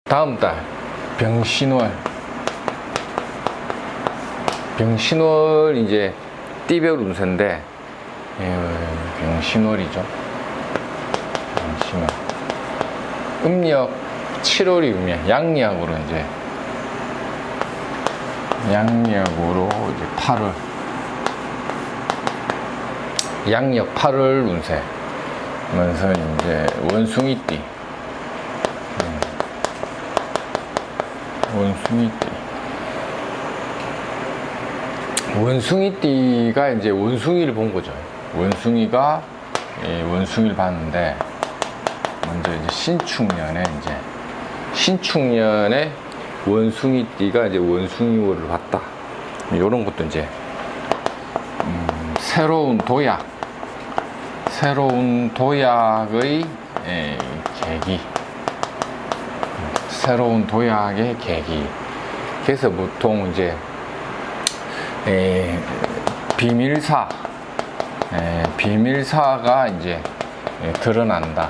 다음 달 병신월 이제 띠별 운세인데 병신월이죠. 병신월 음력 7월이 음력 양력으로 이제 8월 양력 8월 운세 면서 이제 원숭이띠 원숭이띠가 이제 원숭이를 본 거죠. 원숭이가 원숭이를 봤는데 먼저 이제 신축년에 원숭이띠가 이제 원숭이월을 봤다. 이런 것도 이제 새로운 도약의 계기. 새로운 도약의 계기. 그래서 보통 이제 비밀사가 이제 드러난다.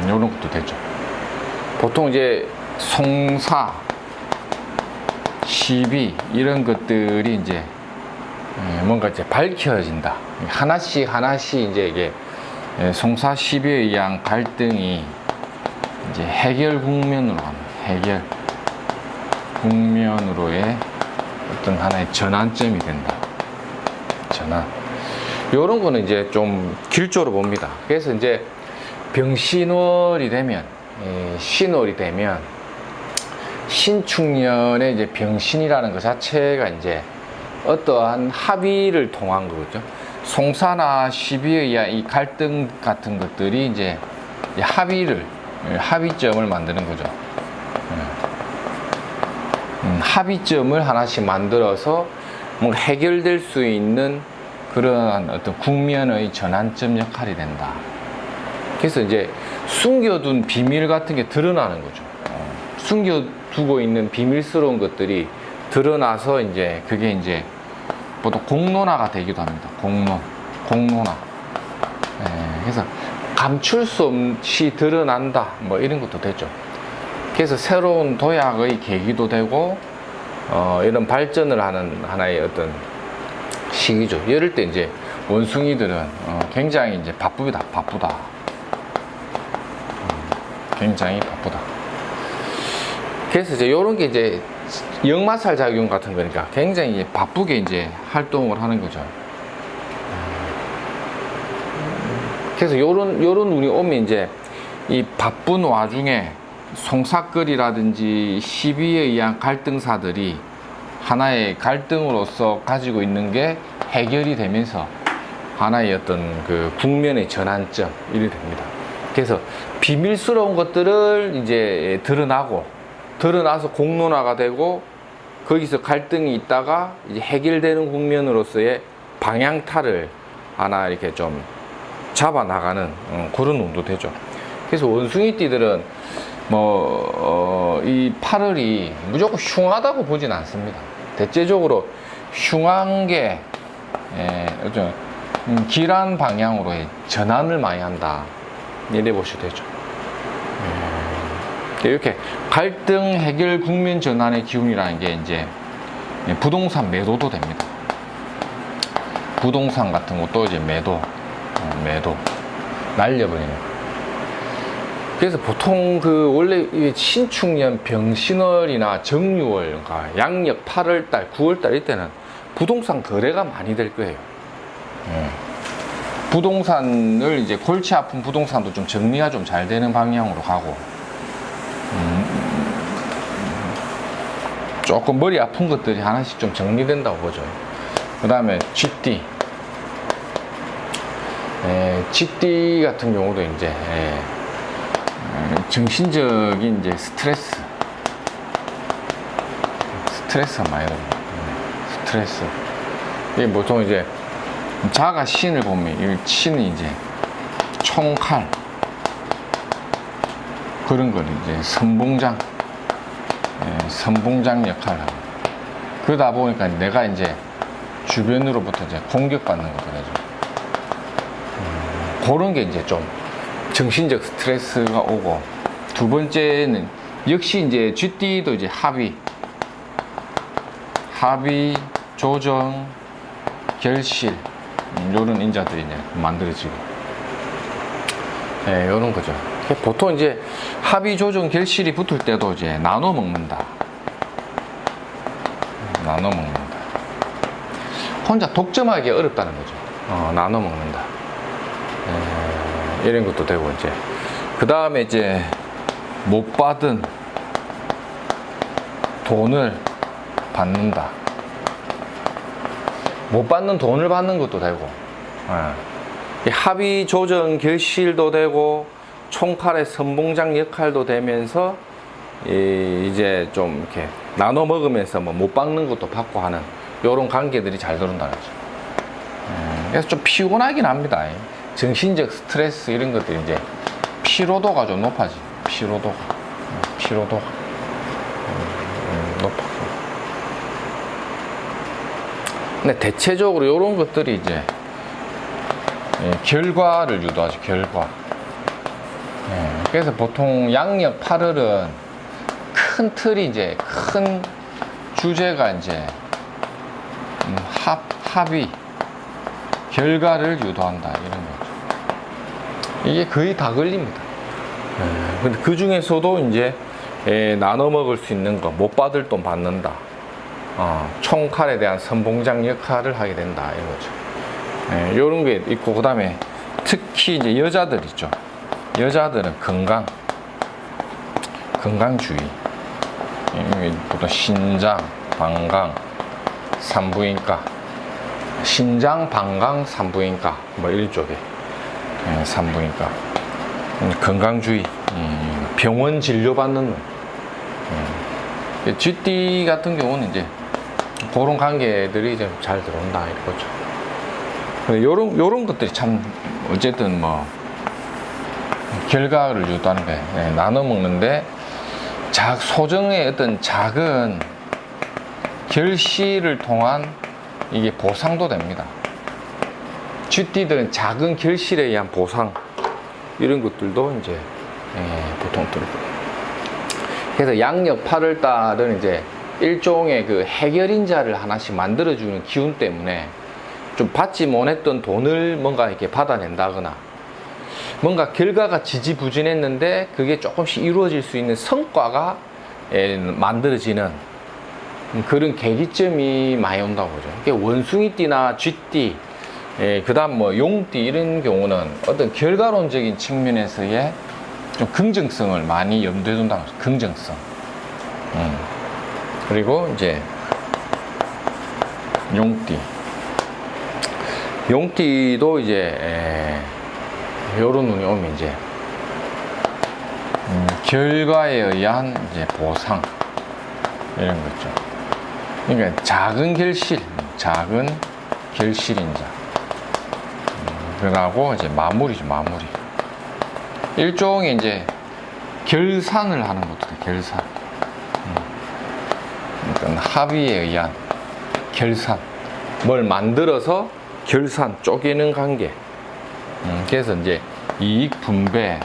이런 것도 되죠. 보통 이제 송사, 시비 이런 것들이 이제 뭔가 이제 밝혀진다. 하나씩 이제 이게 송사, 시비에 의한 갈등이 이제 해결 국면으로 갑니다. 해결 국면으로의 어떤 하나의 전환점이 된다. 전환. 요런 거는 이제 좀 길조로 봅니다. 그래서 이제 병신월이 되면, 신월이 되면, 신축년에 이제 병신이라는 것 자체가 이제 어떠한 합의를 통한 거죠. 송사나 시비에 의한 이 갈등 같은 것들이 이제 합의점을 만드는 거죠. 합의점을 하나씩 만들어서 뭔가 해결될 수 있는 그러한 어떤 국면의 전환점 역할이 된다. 그래서 이제 숨겨둔 비밀 같은 게 드러나는 거죠. 숨겨두고 있는 비밀스러운 것들이 드러나서 이제 그게 이제 보통 공론화가 되기도 합니다. 공론화. 그래서 감출 수 없이 드러난다. 뭐 이런 것도 되죠. 그래서 새로운 도약의 계기도 되고, 이런 발전을 하는 하나의 어떤 시기죠. 이럴 때 이제 원숭이들은 굉장히 이제 바쁘다. 굉장히 바쁘다. 그래서 이제 이런 게 이제 역마살 작용 같은 거니까 굉장히 이제 바쁘게 이제 활동을 하는 거죠. 그래서 요런 운이 오면 이제 이 바쁜 와중에 송사거리라든지 시비에 의한 갈등사들이 하나의 갈등으로서 가지고 있는 게 해결이 되면서 하나의 어떤 그 국면의 전환점 이렇게 됩니다. 그래서 비밀스러운 것들을 이제 드러나서 공론화가 되고 거기서 갈등이 있다가 이제 해결되는 국면으로서의 방향타를 하나 이렇게 좀 잡아 나가는 그런 운도 되죠. 그래서 원숭이띠들은 이 8월이 무조건 흉하다고 보진 않습니다. 대체적으로 흉한 게 길한 방향으로의 전환을 많이 한다. 이래 보셔도 되죠. 이렇게 갈등 해결 국면 전환의 기운이라는 게 이제 부동산 매도도 됩니다. 부동산 같은 것도 이제 매도 날려버리는 거. 그래서 보통 원래 신축년 병신월이나 정유월, 그러니까 양력 8월달, 9월달 이때는 부동산 거래가 많이 될 거예요. 부동산을 이제 골치 아픈 부동산도 좀 정리가 좀 잘 되는 방향으로 가고, 조금 머리 아픈 것들이 하나씩 좀 정리된다고 보죠. 그 다음에 쥐띠 같은 경우도 이제 정신적인 이제 스트레스가 많이 됩니다. 스트레스. 이게 보통 이제 자가 신을 보면 이 신은 이제 총칼 그런 걸 이제 선봉장 역할을 합니다. 그러다 보니까 내가 이제 주변으로부터 이제 공격받는 것도 되죠. 그런 게 이제 좀 정신적 스트레스가 오고, 두 번째는 역시 이제 쥐띠도 이제 합의, 조정, 결실, 요런 인자들이 이제 만들어지고, 예, 요런 거죠. 보통 이제 합의, 조정, 결실이 붙을 때도 이제 나눠 먹는다. 혼자 독점하기 어렵다는 거죠. 나눠 먹는다. 예, 이런 것도 되고, 이제 그 다음에 이제 못 받은 돈을 받는다. 못 받는 돈을 받는 것도 되고, 예. 합의, 조정, 결실도 되고, 총칼의 선봉장 역할도 되면서, 이제 좀 이렇게 나눠 먹으면서 뭐 못 받는 것도 받고 하는 요런 관계들이 잘 들어온다는 거죠. 그래서 좀 피곤하긴 합니다. 정신적 스트레스 이런 것들이 이제 피로도가 좀 높아지. 피로도가 높아. 근데 대체적으로 이런 것들이 이제 결과를 유도하죠. 결과. 그래서 보통 양력 8월은 큰 틀이 이제 큰 주제가 이제 합의, 결과를 유도한다 이런 거죠. 이게 거의 다 걸립니다. 근데 그 중에서도 이제 나눠 먹을 수 있는 거, 못 받을 돈 받는다. 총칼에 대한 선봉장 역할을 하게 된다 이런 거죠. 이런 게 있고, 그 다음에 특히 이제 여자들 있죠. 여자들은 건강주의. 보통 신장, 방광, 산부인과, 신장, 방광, 산부인과 뭐 이쪽에 산부인과, 건강주의, 병원 진료받는 쥐띠 같은 경우는 이제 그런 관계들이 좀 잘 들어온다 이거죠. 요런 것들이 참 어쨌든 뭐 결과를 유도하는 거예요. 나눠 먹는데 소정의 어떤 작은 결실을 통한 이게 보상도 됩니다. 쥐띠들은 작은 결실에 의한 보상 이런 것들도 이제 보통 들고. 그래서 양력 8월 달은 이제 일종의 그 해결인자를 하나씩 만들어주는 기운 때문에 좀 받지 못했던 돈을 뭔가 이렇게 받아낸다거나, 뭔가 결과가 지지부진했는데 그게 조금씩 이루어질 수 있는 성과가 만들어지는 그런 계기점이 많이 온다고 보죠. 원숭이띠나 쥐띠, 그 다음 뭐 용띠 이런 경우는 어떤 결과론적인 측면에서의 좀 긍정성을 많이 염두에 둔다고 하죠. 긍정성. 그리고 이제 용띠도 이제 요런 눈이 오면 이제 결과에 의한 이제 보상 이런 거 있죠. 그러니까 작은 결실인자. 그러고 이제 마무리죠. 마무리. 일종의 이제 결산을 하는 것도 돼. 결산. 그러니까 합의에 의한 결산. 뭘 만들어서 결산, 쪼개는 관계. 그래서 이제 이익 분배,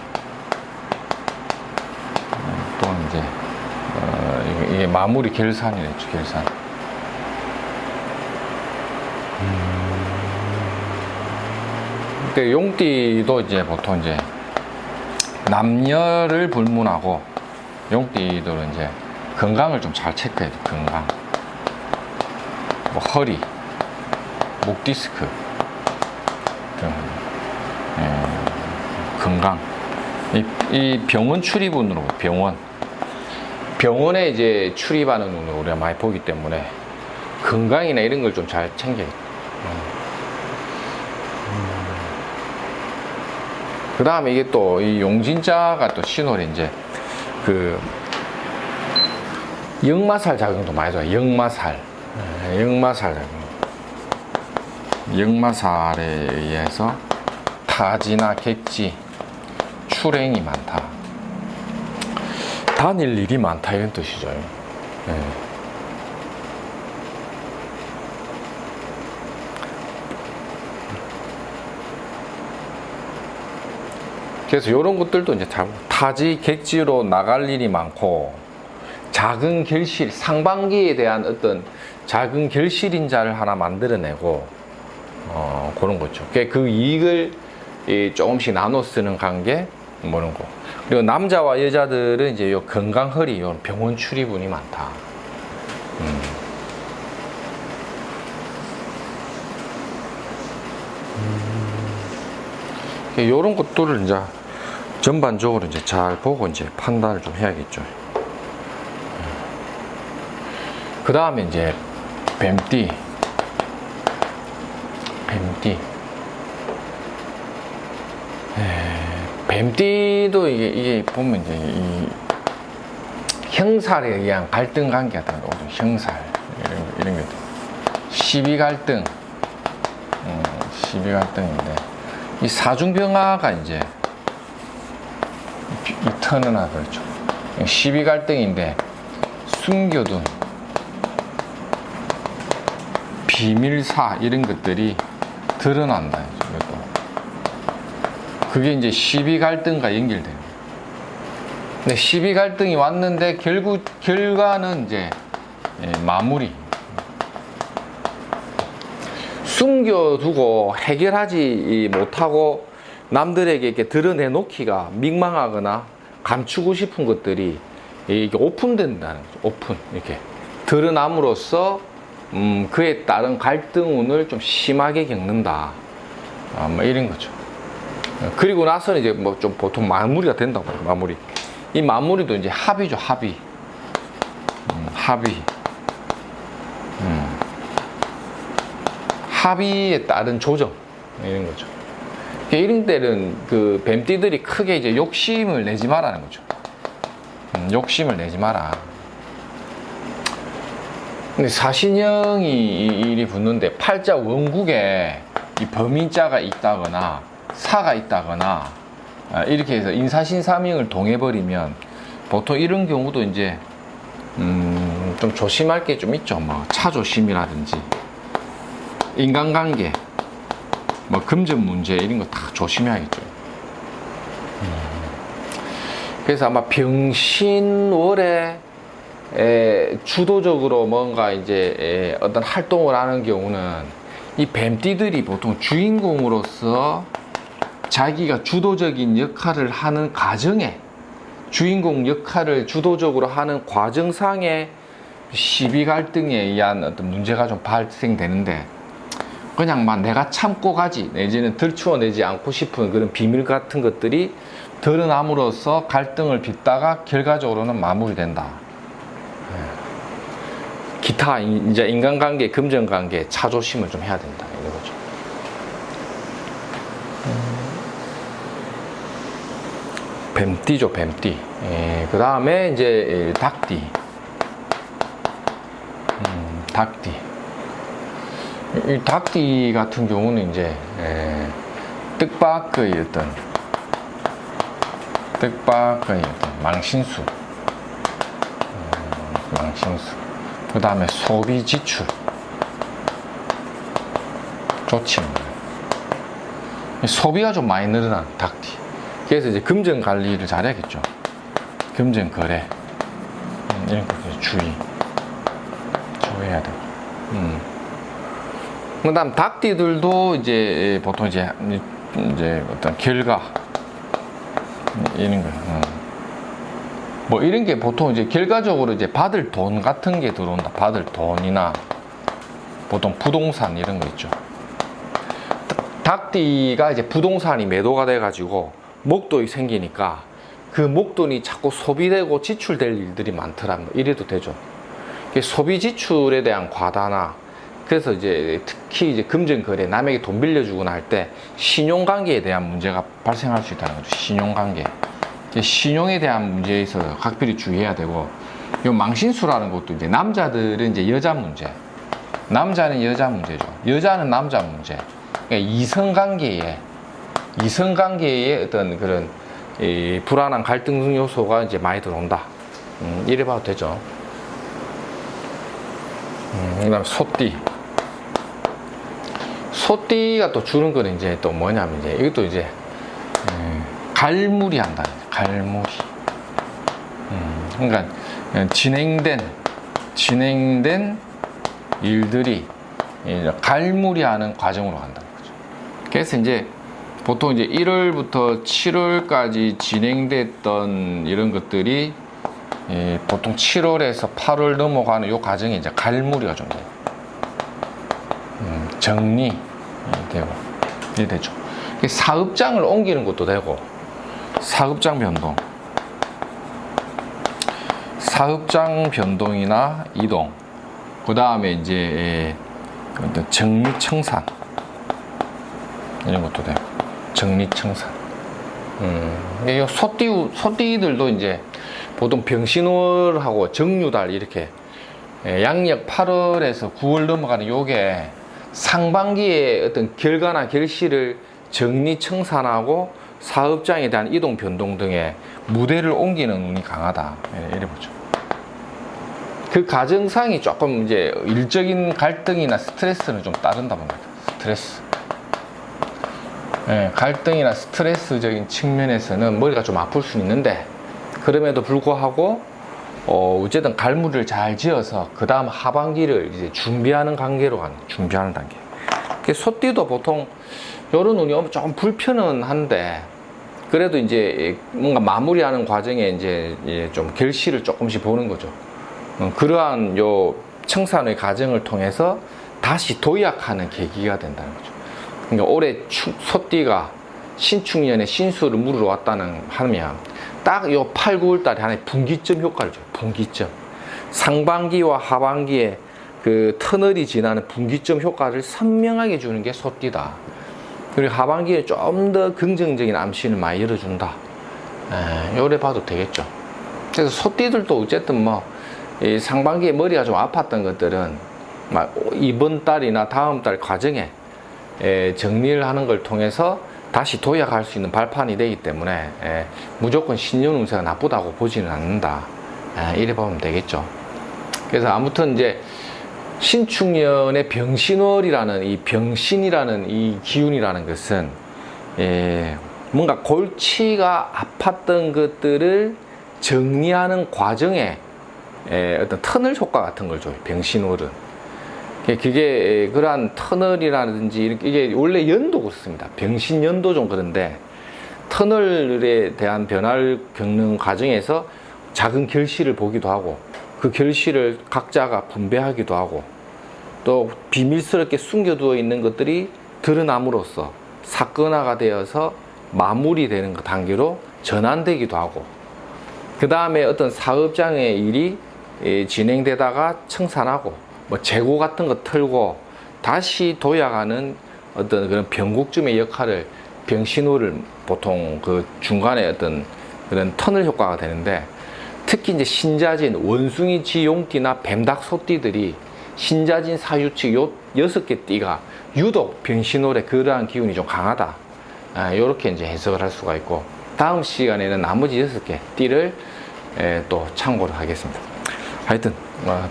또 이제 이게 마무리 결산이랬죠. 결산. 근데 용띠도 이제 보통 이제 남녀를 불문하고 용띠들은 이제 건강을 좀 잘 체크해야 돼. 건강. 뭐 허리, 목 디스크, 건강. 이 병원 출입운으로 병원에 이제 출입하는 운으로 우리가 많이 보기 때문에 건강이나 이런 걸 좀 잘 챙겨야겠다. 그 다음에 이게 또 이 용진자가 또 신월에 이제 그 역마살 작용도 많이 좋아요. 역마살 작용. 역마살에 의해서 타지나 객지, 출행이 많다. 다닐 일이 많다 이런 뜻이죠. 그래서 이런 것들도 이제 타지 객지로 나갈 일이 많고, 작은 결실, 상반기에 대한 어떤 작은 결실인자를 하나 만들어내고, 그런 거죠. 그 이익을 조금씩 나눠 쓰는 관계, 뭐는 거. 그리고 남자와 여자들은 이제 요 건강 허리, 요 병원 출입운이 많다. 요런 것들을 이제 전반적으로 이제 잘 보고 이제 판단을 좀 해야겠죠. 그 다음에 이제 뱀띠. 뱀띠도 이게 보면 이제 이 형살에 의한 갈등 관계 같은 거, 형살 이런 게 시비 갈등인데, 이 사중병화가 이제 이 터너나 그렇죠. 시비 갈등인데 숨겨둔 비밀사 이런 것들이 드러난다. 그게 이제 시비 갈등과 연결돼요. 근데 시비 갈등이 왔는데 결과는 이제 마무리. 숨겨두고 해결하지 못하고 남들에게 이렇게 드러내놓기가 민망하거나 감추고 싶은 것들이 이게 오픈된다는 거죠. 오픈. 이렇게 드러남으로써 그에 따른 갈등운을 좀 심하게 겪는다. 뭐 이런 거죠. 그리고 나서는 이제 뭐 좀 보통 마무리가 된다고 봐요. 마무리. 이 마무리도 이제 합의죠. 합의. 합의에 따른 조정 이런 거죠. 이런 때는 그 뱀띠들이 크게 이제 욕심을 내지 마라는 거죠. 욕심을 내지 마라. 근데 사신형이 일이 붙는데 팔자 원국에 이 범인자가 있다거나 사가 있다거나 이렇게 해서 인사신사명을 동해버리면 보통 이런 경우도 이제 좀 조심할 게 좀 있죠. 뭐 차조심이라든지 인간관계, 뭐 금전 문제 이런 거 다 조심해야겠죠. 그래서 아마 병신월에 주도적으로 뭔가 이제 어떤 활동을 하는 경우는 이 뱀띠들이 보통 주인공으로서 자기가 주도적인 역할을 하는 과정에, 주인공 역할을 주도적으로 하는 과정상에 시비 갈등에 의한 어떤 문제가 좀 발생되는데, 그냥 막 내가 참고 가지, 내지는 들추어내지 않고 싶은 그런 비밀 같은 것들이 드러남으로써 갈등을 빚다가 결과적으로는 마무리된다. 기타 이제 인간관계, 금전관계 차조심을 좀 해야 된다 이거죠. 뱀띠죠, 뱀띠. 그 다음에 이제 닭띠. 닭띠. 이 닭띠 같은 경우는 이제 뜻밖의 어떤 망신수, 그 다음에 소비 지출 좋습니다. 소비가 좀 많이 늘어난 닭띠. 그래서 이제 금전 관리를 잘해야겠죠. 금전 거래 이런 거 주의해야 되고. 그다음 닭띠들도 이제 보통 이제 어떤 결과 이런 거, 뭐 이런 게 보통 이제 결과적으로 이제 받을 돈 같은 게 들어온다. 받을 돈이나 보통 부동산 이런 거 있죠. 닭띠가 이제 부동산이 매도가 돼가지고 목돈이 생기니까 그 목돈이 자꾸 소비되고 지출될 일들이 많더라. 이래도 되죠. 소비 지출에 대한 과다나, 그래서 이제 특히 이제 금전 거래, 남에게 돈 빌려주거나 할 때 신용관계에 대한 문제가 발생할 수 있다는 거죠. 신용관계. 신용에 대한 문제에 있어서 각별히 주의해야 되고, 요 망신수라는 것도 이제 남자들은 이제 여자 문제, 남자는 여자 문제죠. 여자는 남자 문제. 그러니까 이성관계에 어떤 그런 불안한 갈등 요소가 이제 많이 들어온다. 이래 봐도 되죠. 그 다음 소띠. 소띠가 또 주는 거는 이제 또 뭐냐면 이제 이것도 이제 갈무리 한다. 갈무리. 그러니까 진행된 일들이 갈무리하는 과정으로 간다는 거죠. 그래서 이제 보통 이제 1월부터 7월까지 진행됐던 이런 것들이 보통 7월에서 8월 넘어가는 이 과정이 이제 갈무리가 좀 돼요. 정리 되고 이게 되죠. 사업장을 옮기는 것도 되고, 사업장 변동이나 이동, 그 다음에 이제 정리청산 이런 것도 되고, 정리청산. 이 소띠들도 이제 보통 병신월하고 정유달 이렇게 양력 8월에서 9월 넘어가는 요게 상반기에 어떤 결과나 결실을 정리청산하고 사업장에 대한 이동 변동 등의 무대를 옮기는 운이 강하다. 이래 보죠. 그 가정상이 조금 이제 일적인 갈등이나 스트레스는 좀 따른다 봅니다. 스트레스. 갈등이나 스트레스적인 측면에서는 머리가 좀 아플 수 있는데, 그럼에도 불구하고 어쨌든 갈무리를 잘 지어서 그 다음 하반기를 이제 준비하는 단계로 가는, 준비하는 단계. 소띠도 보통 요런 운이 조금 불편은 한데, 그래도 이제 뭔가 마무리하는 과정에 이제 좀 결실을 조금씩 보는 거죠. 그러한 요 청산의 과정을 통해서 다시 도약하는 계기가 된다는 거죠. 그러니까 올해 소띠가 신축년에 신수를 물으러 왔다는 하면 딱 요 8, 9월 달에 하나의 분기점 효과를 줘요. 분기점. 상반기와 하반기에 그 터널이 지나는 분기점 효과를 선명하게 주는 게 소띠다. 그리고 하반기에 좀 더 긍정적인 암시를 많이 열어준다. 요래 봐도 되겠죠. 그래서 소띠들도 어쨌든 뭐 이 상반기에 머리가 좀 아팠던 것들은 이번 달이나 다음 달 과정에 정리를 하는 걸 통해서 다시 도약할 수 있는 발판이 되기 때문에 무조건 신년 운세가 나쁘다고 보지는 않는다. 이래 보면 되겠죠. 그래서 아무튼 이제 신축년의 병신월이라는 이 병신이라는 이 기운이라는 것은 뭔가 골치가 아팠던 것들을 정리하는 과정에 어떤 터널 효과 같은 걸 줘요. 병신월은. 그게 그러한 터널이라든지 이게 원래 연도 그렇습니다. 병신 연도 좀 그런데 터널에 대한 변화를 겪는 과정에서 작은 결실을 보기도 하고, 그 결실을 각자가 분배하기도 하고, 또 비밀스럽게 숨겨두어 있는 것들이 드러남으로써 사건화가 되어서 마무리되는 그 단계로 전환되기도 하고, 그 다음에 어떤 사업장의 일이 진행되다가 청산하고 뭐 재고 같은 거 털고 다시 도약하는 어떤 그런 변곡점의 역할을 병신호를 보통 그 중간에 어떤 그런 터널 효과가 되는데, 특히 이제 신자진, 원숭이, 지용띠나 뱀닭, 소띠들이 신자진, 사유치 요 6개 띠가 유독 병신월에 그러한 기운이 좀 강하다. 요렇게 이제 해석을 할 수가 있고, 다음 시간에는 나머지 6개 띠를 또 참고를 하겠습니다. 하여튼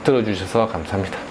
들어주셔서 감사합니다.